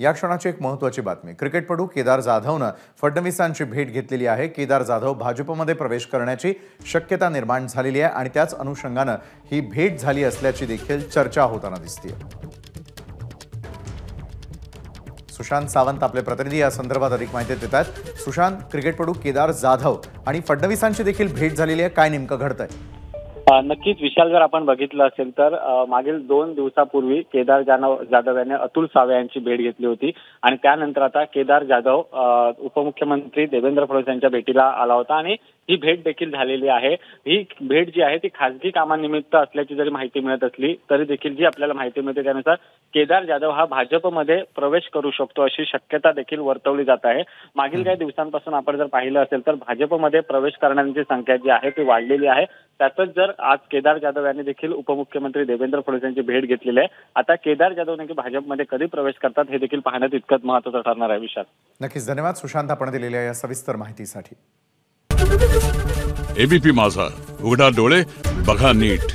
या क्षणाची एक महत्त्वाची बातमी। क्रिकेटपटू केदार जाधवनं फडणवीसांची भेट घेतलेली आहे। केदार जाधव भाजपमध्ये प्रवेश करण्याची शक्यता निर्माण झालेली आहे आणि त्याच अनुषंगानं ही भेट झाली असल्याची देखील चर्चा होताना दिसते। सुशांत सावंत आपले प्रतिनिधी या संदर्भात अधिक माहिती देतात। सुशांत, क्रिकेटपटू केदार जाधव आणि फडणवीसांची देखील भेट झालेली आहे, काय नेमकं घडतंय? नक्कीच विशाल, जर आपण बघितलं असेल तर मागील 2 दिवसापूर्वी केदार जाधव यांनी अतुल सावे यांची भेट घेतली होती आणि त्यानंतर आता केदार जाधव उपमुख्यमंत्री देवेंद्र फडणवीस यांच्या भेटीला आला होता आणि ही भेट देखील झालेली आहे। ही भेट जी आहे ती खासगी कामानिमित्त असल्याची जरी माहिती मिळत असली तरी देखील जी आपल्याला माहिती मिळते त्यानुसार केदार जाधव हा भाजपमध्ये प्रवेश करू शकतो अशी शक्यता देखील वर्तवली जात आहे। मागील काही दिवसांपासून आपण जर पाहिलं असेल तर भाजपमध्ये प्रवेश करणाऱ्यांची संख्या जी आहे ती वाढलेली आहे। त्यातच जर आज केदार जाधव यांनी देखील उपमुख्यमंत्री देवेंद्र फडणवीस यांची भेट घेतलेली आहे। आता केदार जाधव नेमके भाजपमध्ये कधी प्रवेश करतात हे देखील पाहण्यात इतकंच महत्त्वाचं ठरणार आहे। विशाल, नक्कीच धन्यवाद सुशांत, आपण दिलेल्या या सविस्तर माहितीसाठी। एबीपी माझा, उघडा डोळे बघा नीट।